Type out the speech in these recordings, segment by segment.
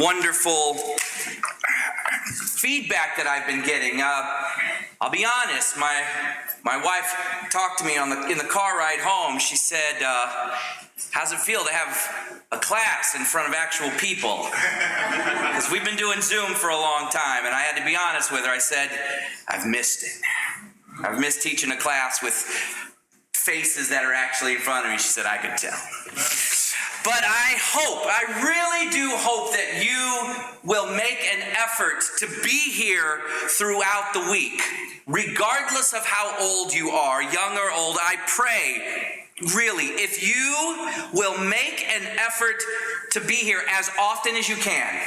wonderful feedback that I've been getting. I'll be honest, my wife talked to me in the car ride home. She said, how's it feel to have a class in front of actual people? Because we've been doing Zoom for a long time, and I had to be honest with her. I said, I've missed it. I've missed teaching a class with faces that are actually in front of me. She said, I could tell. But I really do hope that you will make an effort to be here throughout the week. Regardless of how old you are, young or old, I pray, really, if you will make an effort to be here as often as you can,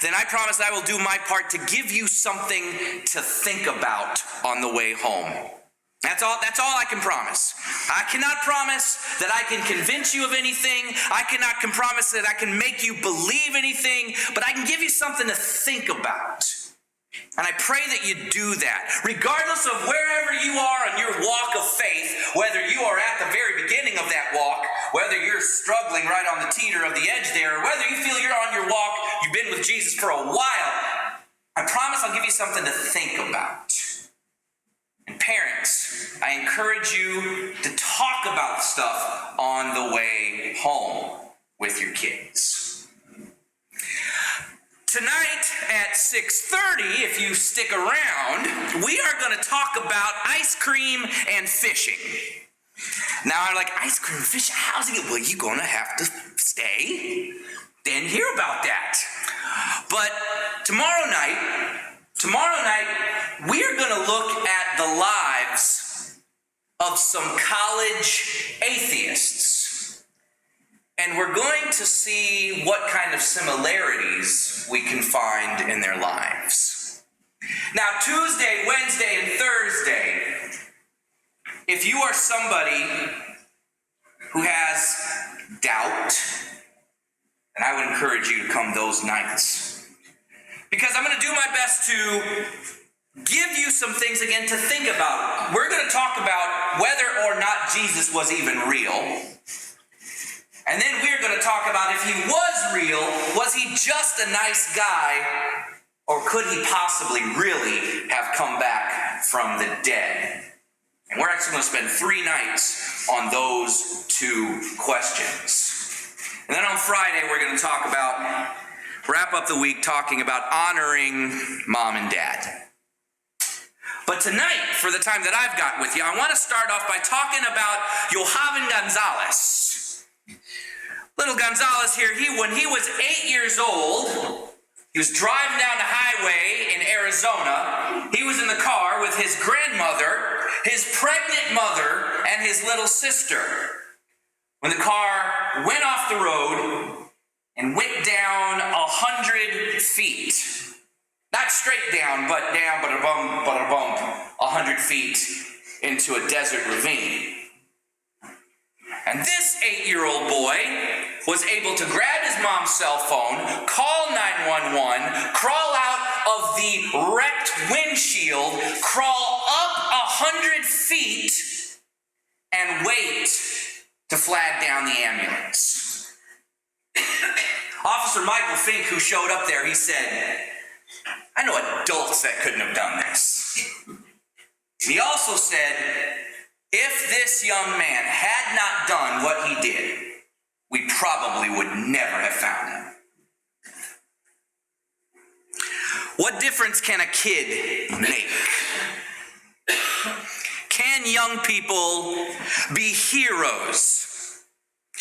then I promise I will do my part to give you something to think about on the way home. That's all I can promise. I cannot promise that I can convince you of anything. I cannot promise that I can make you believe anything, but I can give you something to think about. And I pray that you do that, regardless of wherever you are in your walk of faith, whether you are at the very beginning of that walk, whether you're struggling right on the teeter of the edge there, or whether you feel you're on your walk, you've been with Jesus for a while. I promise I'll give you something to think about. And parents, I encourage you to talk about stuff on the way home with your kids. Tonight at 6:30, if you stick around, we are going to talk about ice cream and fishing. Now, I'm like, ice cream and fishing? How's it? Well, you're going to have to stay and hear about that. But tomorrow night, we're going to look at the lives of some college atheists. And we're going to see what kind of similarities we can find in their lives. Now, Tuesday, Wednesday, and Thursday, if you are somebody who has doubt, then I would encourage you to come those nights. Because I'm going to do my best to give you some things again to think about. We're going to talk about whether or not Jesus was even real. And then we're going to talk about if he was real, was he just a nice guy, or could he possibly really have come back from the dead? And we're actually going to spend 3 nights on those 2 questions. And then on Friday, we're going to wrap up the week talking about honoring mom and dad. But tonight, for the time that I've got with you, I want to start off by talking about Johan Gonzalez. Little Gonzalez here, when he was 8 years old, he was driving down the highway in Arizona. He was in the car with his grandmother, his pregnant mother, and his little sister, when the car went off the road and went down 100 feet. Not straight down, but a bump, 100 feet into a desert ravine. And this 8-year-old boy was able to grab his mom's cell phone, call 911, crawl out of the wrecked windshield, crawl up 100 feet, and wait to flag down the ambulance. Officer Michael Fink, who showed up there, he said, I know adults that couldn't have done this. He also said, if this young man had not done what he did, we probably would never have found him. What difference can a kid make? Can young people be heroes?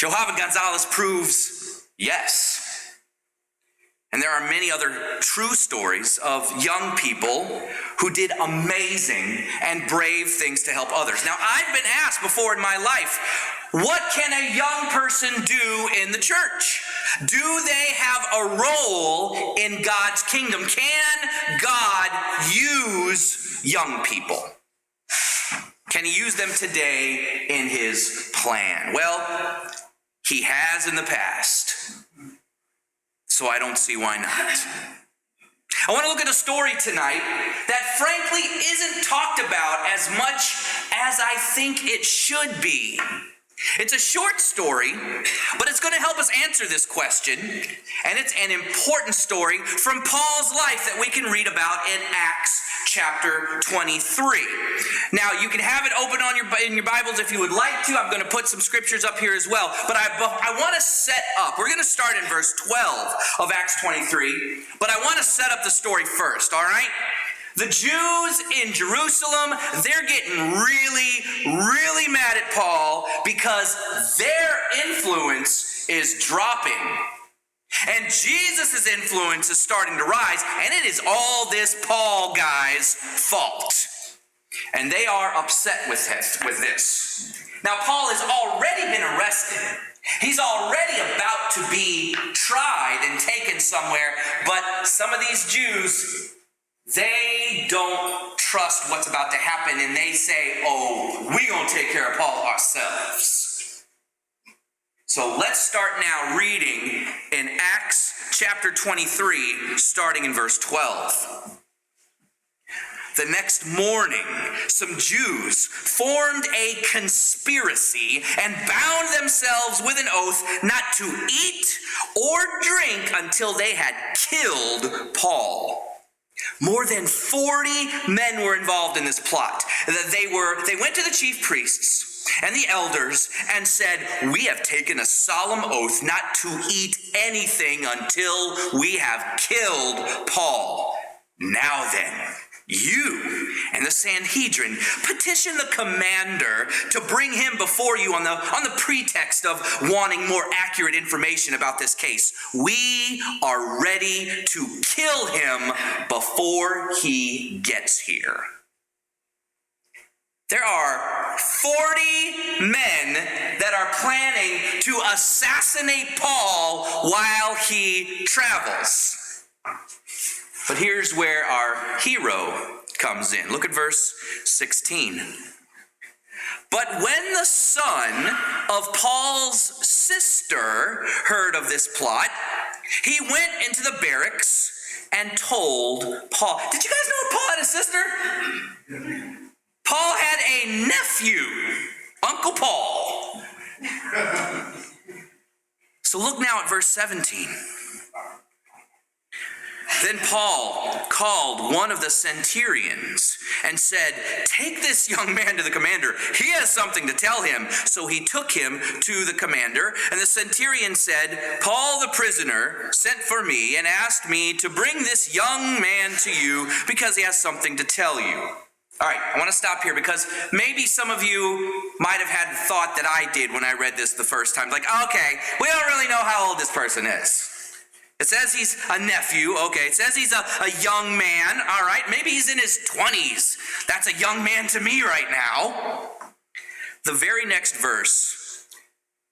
Johan Gonzalez proves yes. And there are many other true stories of young people who did amazing and brave things to help others. Now, I've been asked before in my life, what can a young person do in the church? Do they have a role in God's kingdom? Can God use young people? Can he use them today in his plan? Well, he has in the past. So I don't see why not. I want to look at a story tonight that frankly isn't talked about as much as I think it should be It's a short story, but it's going to help us answer this question, and it's an important story from Paul's life that we can read about in Acts chapter 23. Now, you can have it open on in your Bibles if you would like to. I'm going to put some scriptures up here as well, but I want to set up. We're going to start in verse 12 of Acts 23, but I want to set up the story first, all right? The Jews in Jerusalem, they're getting really mad at Paul because their influence is dropping. And Jesus' influence is starting to rise, and it is all this Paul guy's fault. And they are upset with this. Now, Paul has already been arrested. He's already about to be tried and taken somewhere, but some of these Jews, they don't trust what's about to happen, and they say, oh, we're going to take care of Paul ourselves. So let's start now reading in Acts chapter 23, starting in verse 12. The next morning, some Jews formed a conspiracy and bound themselves with an oath not to eat or drink until they had killed Paul. More than 40 men were involved in this plot. They went to the chief priests and the elders and said, we have taken a solemn oath not to eat anything until we have killed Paul. Now then, you and the Sanhedrin petition the commander to bring him before you on the pretext of wanting more accurate information about this case. We are ready to kill him before he gets here. There are 40 men that are planning to assassinate Paul while he travels. But here's where our hero comes in. Look at verse 16. But when the son of Paul's sister heard of this plot, he went into the barracks and told Paul. Did you guys know Paul had a sister? Paul had a nephew, Uncle Paul. So look now at verse 17. Then Paul called one of the centurions and said, take this young man to the commander. He has something to tell him. So he took him to the commander, and the centurion said, Paul the prisoner sent for me and asked me to bring this young man to you because he has something to tell you. All right, I want to stop here because maybe some of you might have had the thought that I did when I read this the first time. Like, okay, we don't really know how old this person is. It says he's a nephew. Okay, it says he's a young man. All right, maybe he's in his 20s. That's a young man to me right now. The very next verse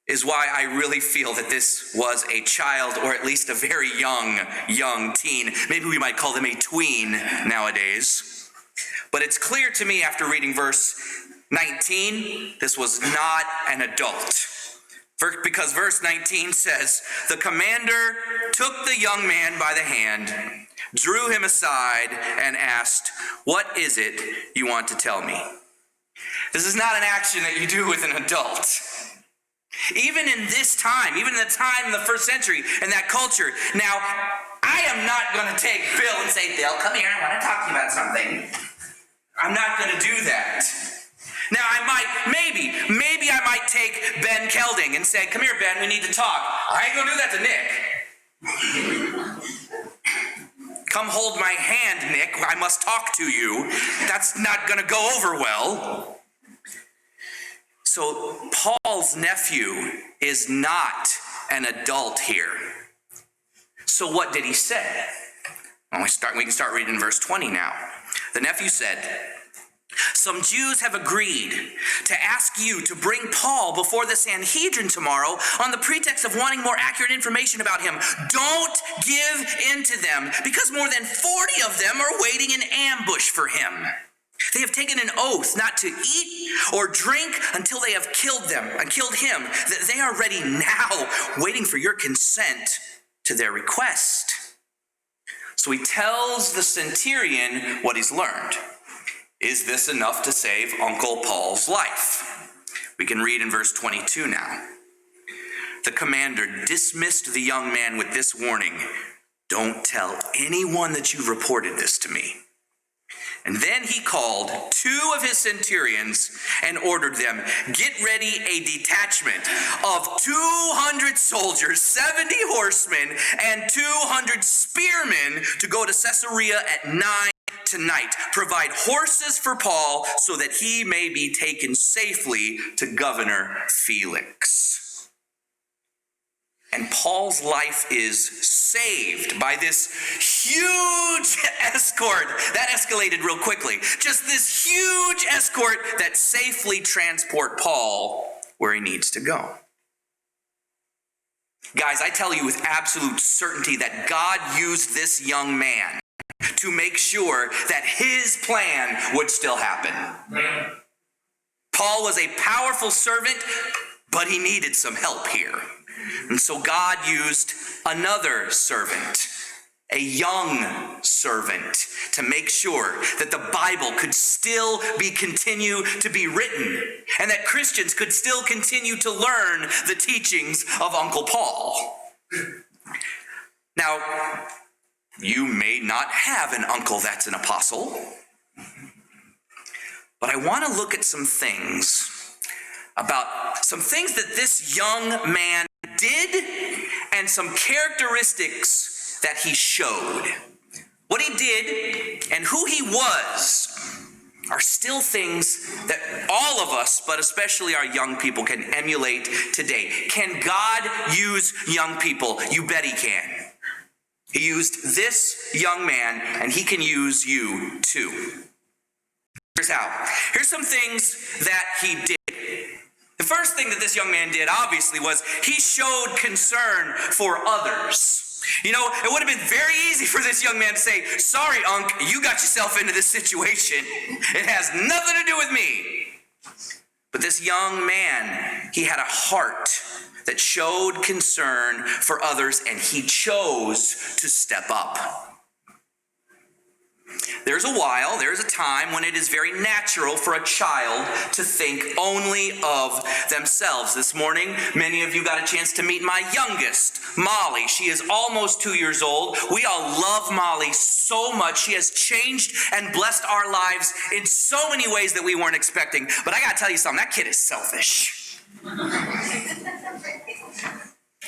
is why I really feel that this was a child, or at least a very young teen. Maybe we might call them a tween nowadays. But it's clear to me after reading verse 19, this was not an adult. Because verse 19 says, the commander took the young man by the hand, drew him aside, and asked, what is it you want to tell me? This is not an action that you do with an adult. Even in this time, even in the time in the first century, in that culture. Now, I am not going to take Bill and say, Bill, come here, I want to talk to you about something. I'm not going to do that. Now, maybe I might take Ben Kelding and say, come here, Ben, we need to talk. I ain't going to do that to Nick. Come hold my hand, Nick. I must talk to you. That's not going to go over well. So Paul's nephew is not an adult here. So what did he say? Well, we can start reading verse 20 now. The nephew said, some Jews have agreed to ask you to bring Paul before the Sanhedrin tomorrow on the pretext of wanting more accurate information about him. Don't give in to them, because more than 40 of them are waiting in ambush for him. They have taken an oath not to eat or drink until they have killed him. They are ready now, waiting for your consent to their request. So he tells the centurion what he's learned. Is this enough to save Uncle Paul's life? We can read in verse 22 now. The commander dismissed the young man with this warning: "Don't tell anyone that you reported this to me." And then he called 2 of his centurions and ordered them, "Get ready a detachment of 200 soldiers, 70 horsemen, and 200 spearmen to go to Caesarea at 9 tonight. Provide horses for Paul so that he may be taken safely to Governor Felix." And Paul's life is saved by this huge escort. That escalated real quickly. Just this huge escort that safely transport Paul where he needs to go. Guys, I tell you with absolute certainty that God used this young man to make sure that his plan would still happen. Paul was a powerful servant, but he needed some help here. And so God used another servant, a young servant, to make sure that the Bible could still continue to be written and that Christians could still continue to learn the teachings of Uncle Paul. Now, you may not have an uncle that's an apostle, but I want to look at some things that this young man did and some characteristics that he showed. What he did and who he was are still things that all of us, but especially our young people, can emulate today. Can God use young people? You bet he can. He used this young man, and he can use you too. Here's how. Here's some things that he did. The first thing that this young man did, obviously, was he showed concern for others. You know, it would have been very easy for this young man to say, "Sorry, Unc, you got yourself into this situation. It has nothing to do with me." But this young man, he had a heart that showed concern for others, and he chose to step up. There's a time when it is very natural for a child to think only of themselves. This morning, many of you got a chance to meet my youngest, Molly. She is almost 2 years old. We all love Molly so much. She has changed and blessed our lives in so many ways that we weren't expecting. But I got to tell you something, that kid is selfish.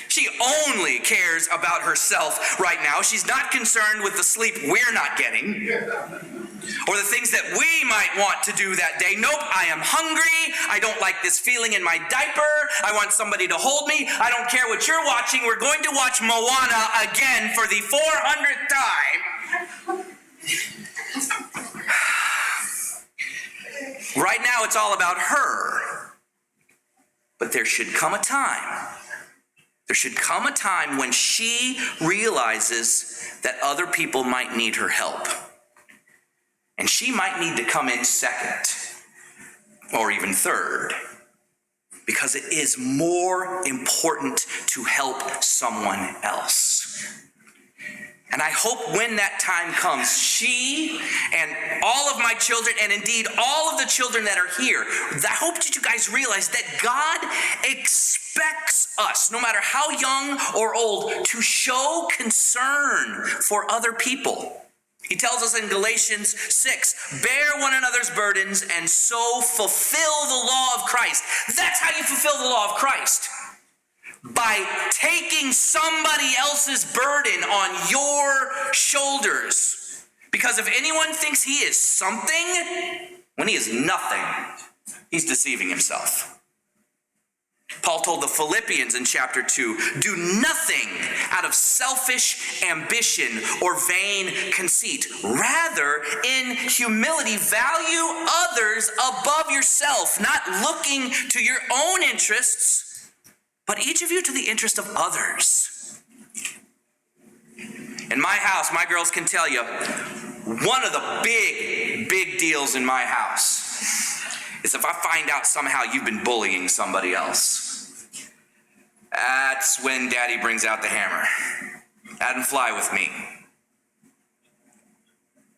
She only cares about herself right now. She's not concerned with the sleep we're not getting or the things that we might want to do that day. Nope, I am hungry. I don't like this feeling in my diaper. I want somebody to hold me. I don't care what you're watching. We're going to watch Moana again for the 400th time. Right now, it's all about her. But there should come a time. There should come a time when she realizes that other people might need her help. And she might need to come in second or even third, because it is more important to help someone else. And I hope when that time comes, she and all of my children, and indeed all of the children that are here, I hope that you guys realize that God expects us, no matter how young or old, to show concern for other people. He tells us in Galatians 6, bear one another's burdens and so fulfill the law of Christ. That's how you fulfill the law of Christ. By taking somebody else's burden on your shoulders. Because if anyone thinks he is something, when he is nothing, he's deceiving himself. Paul told the Philippians in chapter 2, do nothing out of selfish ambition or vain conceit. Rather, in humility, value others above yourself, not looking to your own interests, but each of you to the interest of others. In my house, my girls can tell you, one of the big deals in my house is if I find out somehow you've been bullying somebody else. That's when Daddy brings out the hammer. That didn't fly with me.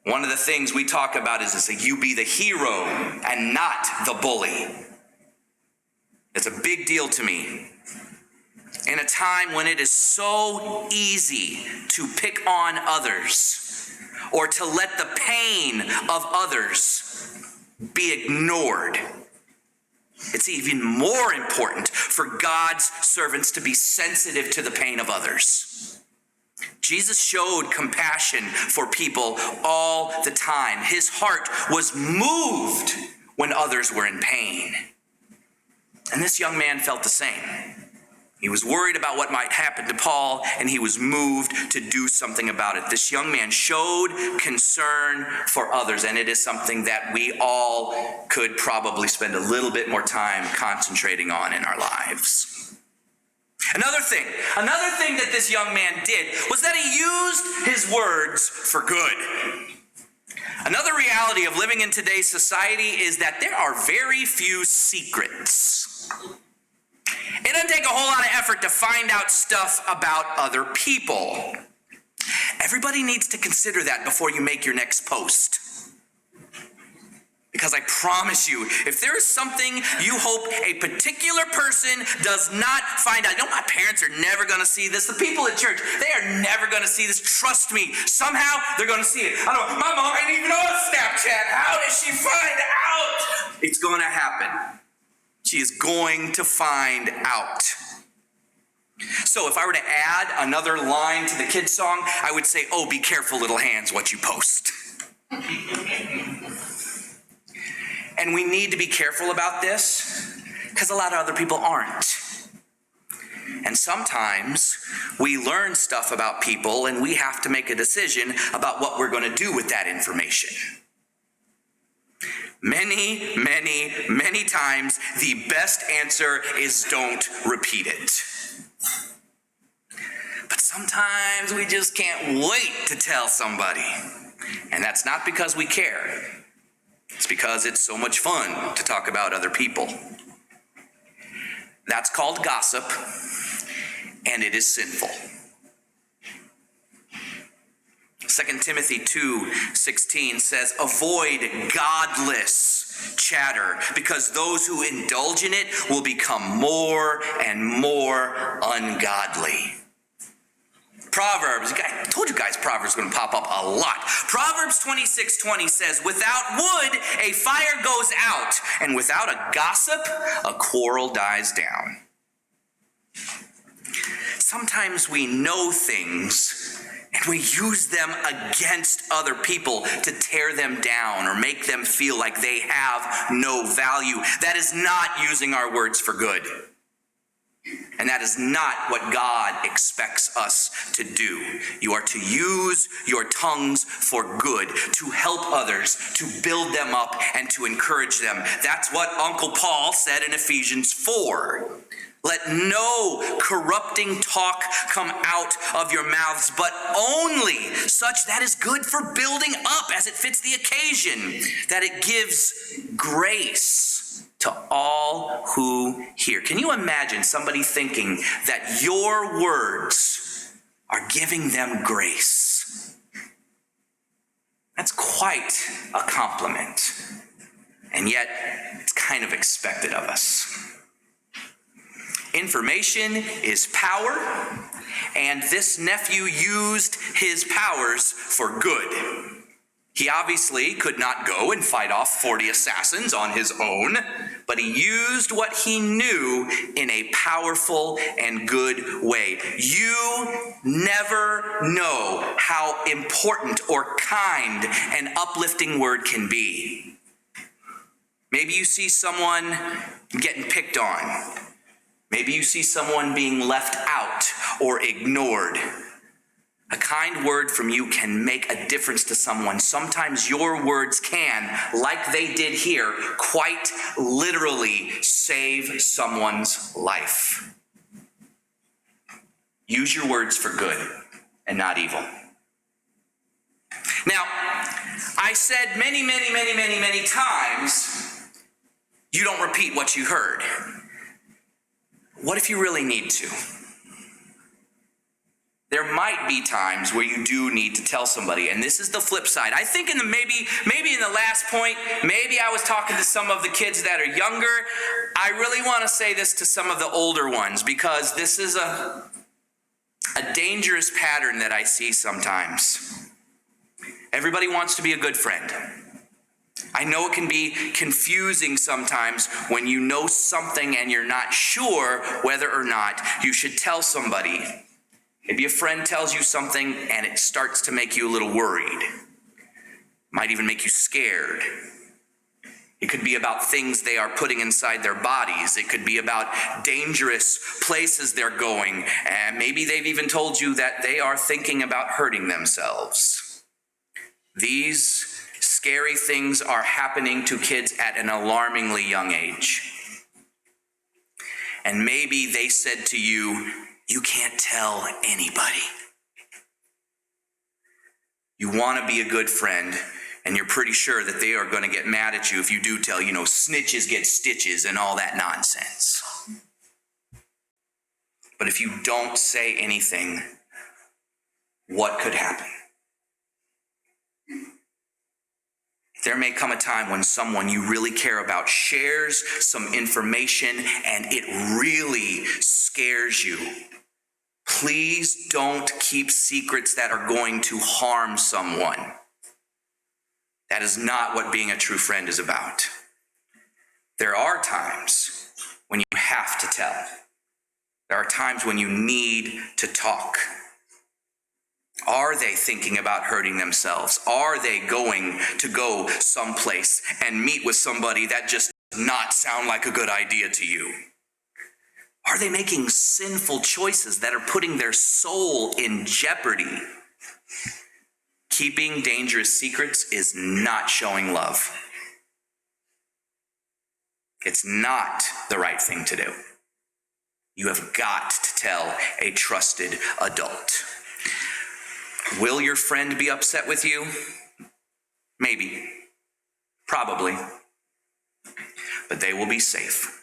One of the things we talk about is that you be the hero and not the bully. It's a big deal to me. In a time when it is so easy to pick on others or to let the pain of others be ignored, it's even more important for God's servants to be sensitive to the pain of others. Jesus showed compassion for people all the time. His heart was moved when others were in pain. And this young man felt the same. He was worried about what might happen to Paul, and he was moved to do something about it. This young man showed concern for others, and it is something that we all could probably spend a little bit more time concentrating on in our lives. Another thing that this young man did was that he used his words for good. Another reality of living in today's society is that there are very few secrets. It doesn't take a whole lot of effort to find out stuff about other people. Everybody needs to consider that before you make your next post. Because I promise you, if there is something you hope a particular person does not find out, my parents are never going to see this. The people at church, they are never going to see this. Trust me, somehow they're going to see it. I don't know, my mom ain't even on Snapchat. How does she find out? It's going to happen. She is going to find out. So if I were to add another line to the kids' song, I would say, oh, be careful, little hands, what you post. And we need to be careful about this because a lot of other people aren't. And sometimes we learn stuff about people and we have to make a decision about what we're going to do with that information. Many, many, many times, the best answer is don't repeat it. But sometimes we just can't wait to tell somebody. And that's not because we care. It's because it's so much fun to talk about other people. That's called gossip, and it is sinful. 2 Timothy 2:16 says, avoid godless chatter, because those who indulge in it will become more and more ungodly. Proverbs, I told you guys Proverbs is going to pop up a lot. Proverbs 26:20 says, without wood, a fire goes out, and without a gossip, a quarrel dies down. Sometimes we know things and we use them against other people to tear them down or make them feel like they have no value. That is not using our words for good. And that is not what God expects us to do. You are to use your tongues for good, to help others, to build them up, and to encourage them. That's what Uncle Paul said in Ephesians 4. Let no corrupting talk come out of your mouths, but only such that is good for building up as it fits the occasion, that it gives grace to all who hear. Can you imagine somebody thinking that your words are giving them grace? That's quite a compliment, and yet it's kind of expected of us. Information is power, and this nephew used his powers for good. He obviously could not go and fight off 40 assassins on his own, but he used what he knew in a powerful and good way. You never know how important or kind an uplifting word can be. Maybe you see someone getting picked on. Maybe you see someone being left out or ignored. A kind word from you can make a difference to someone. Sometimes your words can, like they did here, quite literally save someone's life. Use your words for good and not evil. Now, I said many times, you don't repeat what you heard. What if you really need to? there might be times where you do need to tell somebody. And this is the flip side. I think maybe in the last point, maybe I was talking to some of the kids that are younger. I really want to say this to some of the older ones, because this is a dangerous pattern that I see sometimes. Everybody wants to be a good friend. I know it can be confusing sometimes when you know something and you're not sure whether or not you should tell somebody. Maybe a friend tells you something and it starts to make you a little worried. Might even make you scared. It could be about things they are putting inside their bodies. It could be about dangerous places they're going. And maybe they've even told you that they are thinking about hurting themselves. These scary things are happening to kids at an alarmingly young age. And maybe they said to you, you can't tell anybody. You want to be a good friend, and you're pretty sure that they are going to get mad at you if you do tell, snitches get stitches and all that nonsense. But if you don't say anything, what could happen? There may come a time when someone you really care about shares some information and it really scares you. Please don't keep secrets that are going to harm someone. That is not what being a true friend is about. There are times when you have to tell. There are times when you need to talk. Are they thinking about hurting themselves? Are they going to go someplace and meet with somebody that just does not sound like a good idea to you? Are they making sinful choices that are putting their soul in jeopardy? Keeping dangerous secrets is not showing love. It's not the right thing to do. You have got to tell a trusted adult. Will your friend be upset with you? Maybe. Probably. But they will be safe.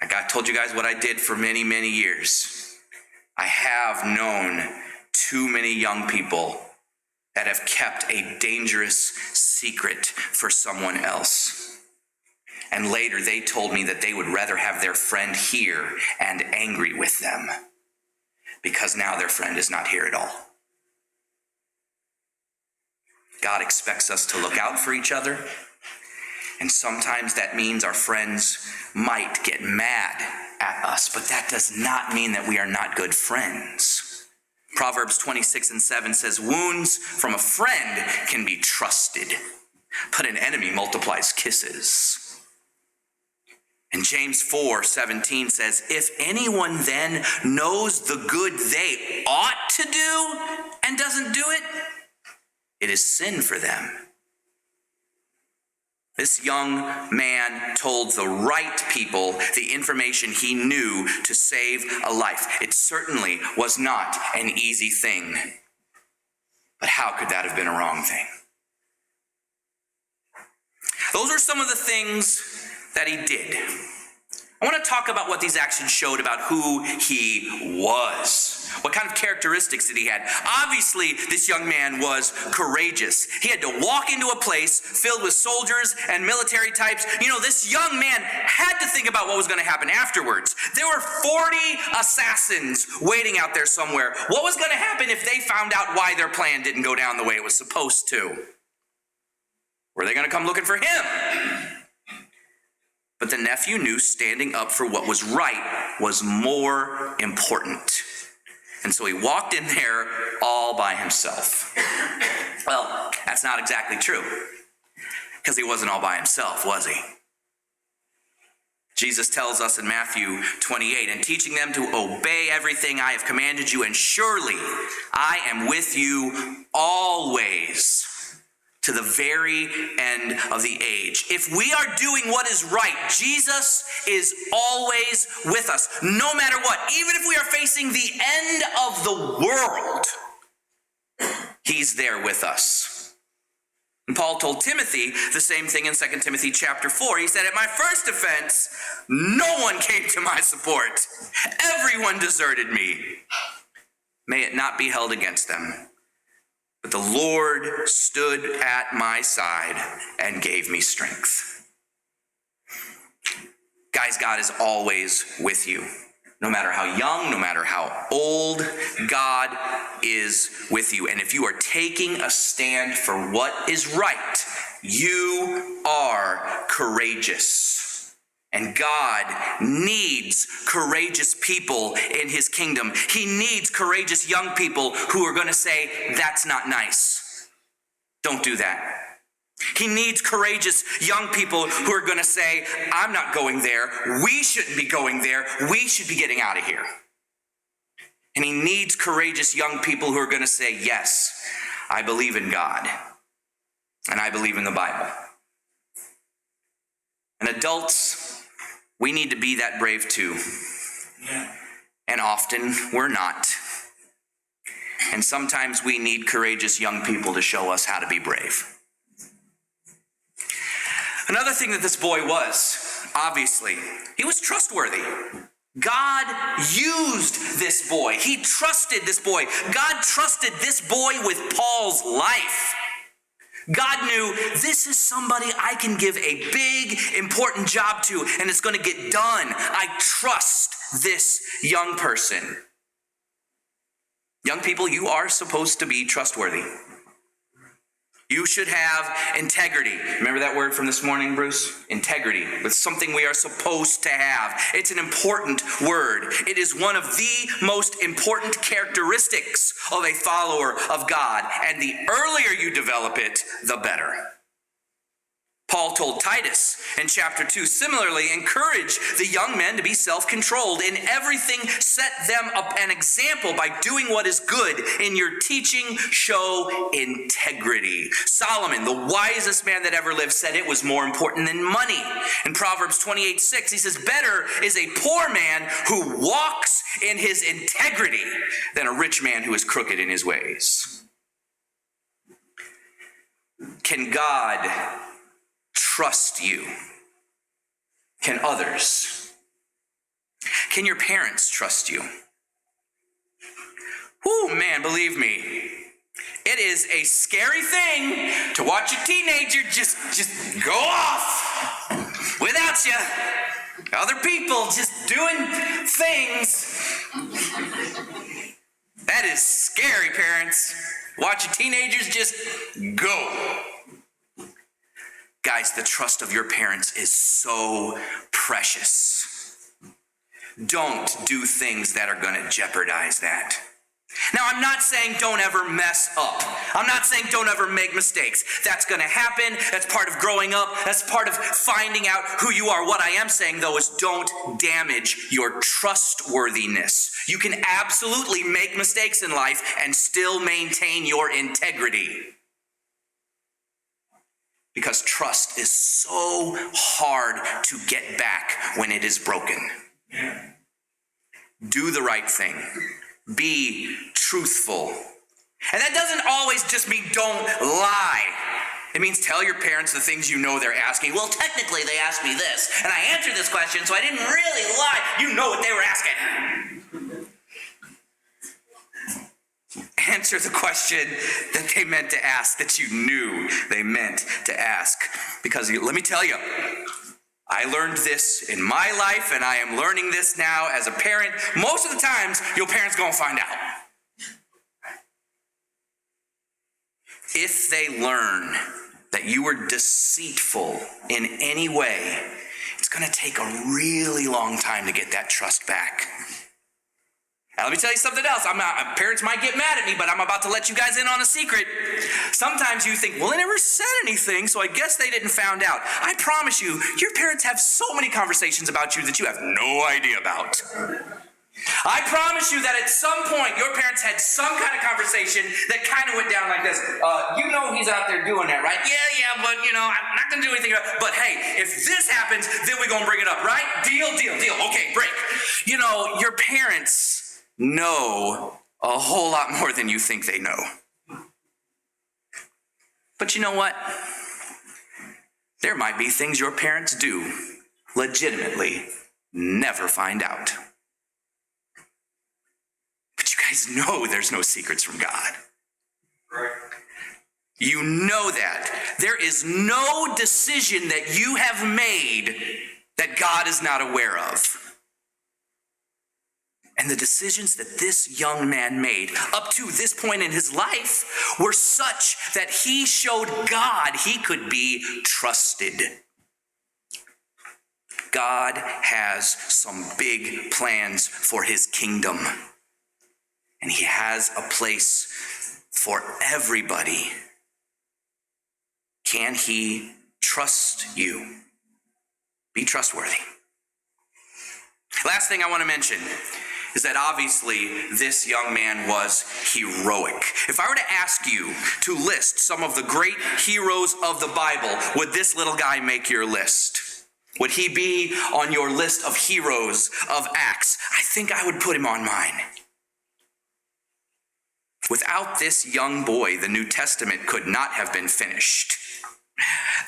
I told you guys what I did for many, many years. I have known too many young people that have kept a dangerous secret for someone else. And later they told me that they would rather have their friend here and angry with them, because now their friend is not here at all. God expects us to look out for each other, and sometimes that means our friends might get mad at us, but that does not mean that we are not good friends. Proverbs 26:7 says, wounds from a friend can be trusted, but an enemy multiplies kisses. And James 4:17 says, if anyone then knows the good they ought to do and doesn't do it, it is sin for them. This young man told the right people the information he knew to save a life. It certainly was not an easy thing. But how could that have been a wrong thing? Those are some of the things that he did. I want to talk about what these actions showed about who he was. What kind of characteristics did he have? Obviously, this young man was courageous. He had to walk into a place filled with soldiers and military types. This young man had to think about what was going to happen afterwards. There were 40 assassins waiting out there somewhere. What was going to happen if they found out why their plan didn't go down the way it was supposed to? Were they going to come looking for him? But the nephew knew standing up for what was right was more important. And so he walked in there all by himself. Well, that's not exactly true, because he wasn't all by himself, was he? Jesus tells us in Matthew 28, and teaching them to obey everything I have commanded you, and surely I am with you always, to the very end of the age. If we are doing what is right, Jesus is always with us, no matter what. Even if we are facing the end of the world, he's there with us. And Paul told Timothy the same thing in 2 Timothy chapter 4. He said, at my first offense, no one came to my support. Everyone deserted me. May it not be held against them. But the Lord stood at my side and gave me strength. Guys, God is always with you. No matter how young, no matter how old, God is with you. And if you are taking a stand for what is right, you are courageous. And God needs courageous people in his kingdom. He needs courageous young people who are going to say, that's not nice. Don't do that. He needs courageous young people who are going to say, I'm not going there. We shouldn't be going there. We should be getting out of here. And he needs courageous young people who are going to say, yes, I believe in God. And I believe in the Bible. And adults, we need to be that brave too. And often we're not. And sometimes we need courageous young people to show us how to be brave. Another thing that this boy was, obviously, he was trustworthy. God used this boy. He trusted this boy. God trusted this boy with Paul's life. God knew this is somebody I can give a big, important job to, and it's going to get done. I trust this young person. Young people, you are supposed to be trustworthy. You should have integrity. Remember that word from this morning, Bruce? Integrity. It's something we are supposed to have. It's an important word. It is one of the most important characteristics of a follower of God. And the earlier you develop it, the better. Paul told Titus in chapter 2, similarly, encourage the young men to be self-controlled. In everything, set them up an example by doing what is good. In your teaching, show integrity. Solomon, the wisest man that ever lived, said it was more important than money. In Proverbs 28:6, he says, better is a poor man who walks in his integrity than a rich man who is crooked in his ways. Can God trust you? Can others? Can your parents trust you? Oh man, believe me, it is a scary thing to watch a teenager just go off without you. Other people just doing things. That is scary, parents. Watching teenagers just go. Guys, the trust of your parents is so precious. Don't do things that are going to jeopardize that. Now, I'm not saying don't ever mess up. I'm not saying don't ever make mistakes. That's going to happen. That's part of growing up. That's part of finding out who you are. What I am saying, though, is don't damage your trustworthiness. You can absolutely make mistakes in life and still maintain your integrity. Because trust is so hard to get back when it is broken. Do the right thing. Be truthful. And that doesn't always just mean don't lie. It means tell your parents the things you know they're asking. Well, technically they asked me this, and I answered this question, so I didn't really lie. You know what they were asking. Answer the question that they meant to ask, that you knew they meant to ask. Because let me tell you, I learned this in my life, and I am learning this now as a parent. Most of the times, your parents gonna find out. If they learn that you were deceitful in any way, it's gonna take a really long time to get that trust back. Now, let me tell you something else. Parents might get mad at me, but I'm about to let you guys in on a secret. Sometimes you think, well, they never said anything, so I guess they didn't find out. I promise you, your parents have so many conversations about you that you have no idea about. I promise you that at some point, your parents had some kind of conversation that kind of went down like this. You know he's out there doing that, right? Yeah, but, I'm not going to do anything about it. But hey, if this happens, then we're going to bring it up, right? Deal. Okay, break. Your parents know a whole lot more than you think they know. But you know what? There might be things your parents do legitimately never find out. But you guys know there's no secrets from God. Right. You know that. There is no decision that you have made that God is not aware of. And the decisions that this young man made up to this point in his life were such that he showed God he could be trusted. God has some big plans for his kingdom. And he has a place for everybody. Can he trust you? Be trustworthy. Last thing I want to mention is that obviously this young man was heroic. If I were to ask you to list some of the great heroes of the Bible, would this little guy make your list? Would he be on your list of heroes of Acts? I think I would put him on mine. Without this young boy, the New Testament could not have been finished.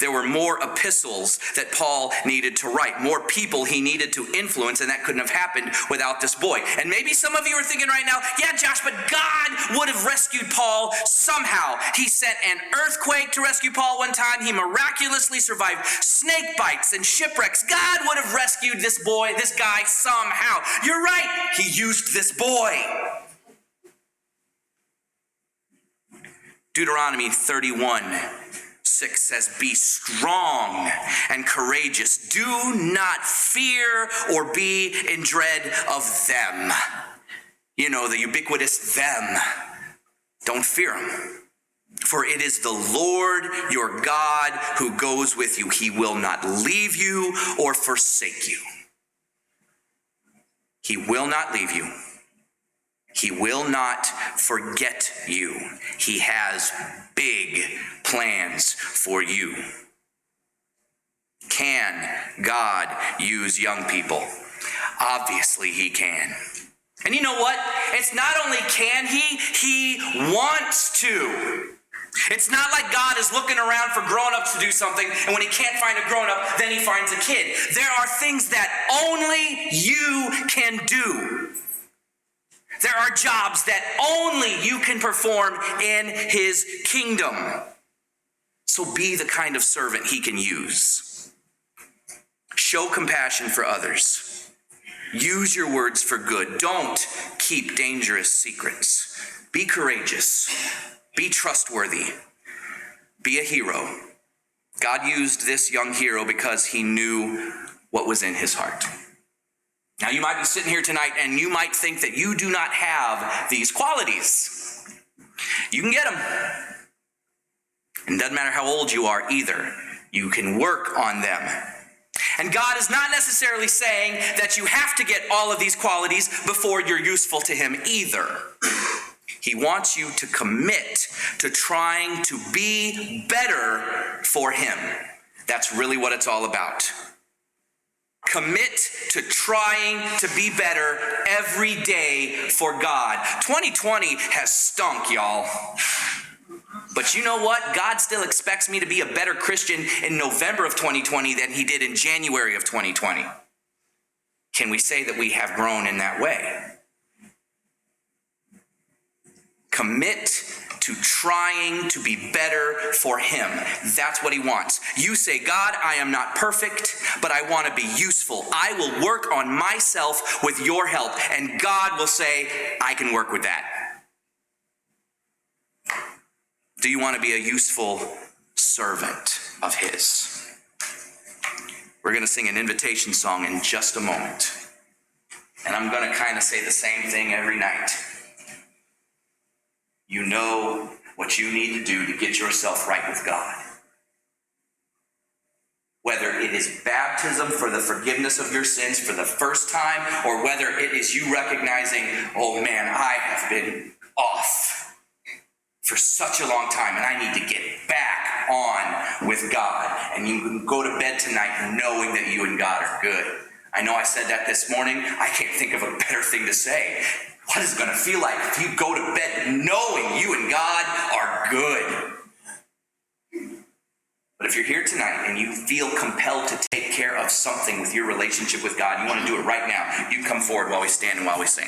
There were more epistles that Paul needed to write, more people he needed to influence, and that couldn't have happened without this boy. And maybe some of you are thinking right now, yeah, Josh, but God would have rescued Paul somehow. He sent an earthquake to rescue Paul one time. He miraculously survived snake bites and shipwrecks. God would have rescued this boy, this guy somehow. You're right. He used this boy. Deuteronomy 31:6 says, be strong and courageous. Do not fear or be in dread of them. You know, the ubiquitous them. Don't fear them. For it is the Lord your God who goes with you. He will not leave you or forsake you. He will not leave you. He will not forget you. He has big plans for you. Can God use young people? Obviously he can. And you know what? It's not only can he wants to. It's not like God is looking around for grown-ups to do something, and when he can't find a grown-up, then he finds a kid. There are things that only you can do. There are jobs that only you can perform in his kingdom. So be the kind of servant he can use. Show compassion for others. Use your words for good. Don't keep dangerous secrets. Be courageous. Be trustworthy. Be a hero. God used this young hero because he knew what was in his heart. Now, you might be sitting here tonight and you might think that you do not have these qualities. You can get them. And it doesn't matter how old you are either. You can work on them. And God is not necessarily saying that you have to get all of these qualities before you're useful to him either. He wants you to commit to trying to be better for him. That's really what it's all about. Commit to trying to be better every day for God. 2020 has stunk, y'all. But you know what? God still expects me to be a better Christian in November of 2020 than he did in January of 2020. Can we say that we have grown in that way? Commit to trying to be better for him. That's what he wants. You say, God, I am not perfect, but I want to be useful. I will work on myself with your help. And God will say, I can work with that. Do you want to be a useful servant of his? We're going to sing an invitation song in just a moment. And I'm going to kind of say the same thing every night. You know what you need to do to get yourself right with God. Whether it is baptism for the forgiveness of your sins for the first time, or whether it is you recognizing, oh man, I have been off for such a long time and I need to get back on with God. And you can go to bed tonight knowing that you and God are good. I know I said that this morning. I can't think of a better thing to say. What is it going to feel like if you go to bed knowing you and God are good? if you're here tonight and you feel compelled to take care of something with your relationship with God, you want to do it right now, you come forward while we stand and while we sing.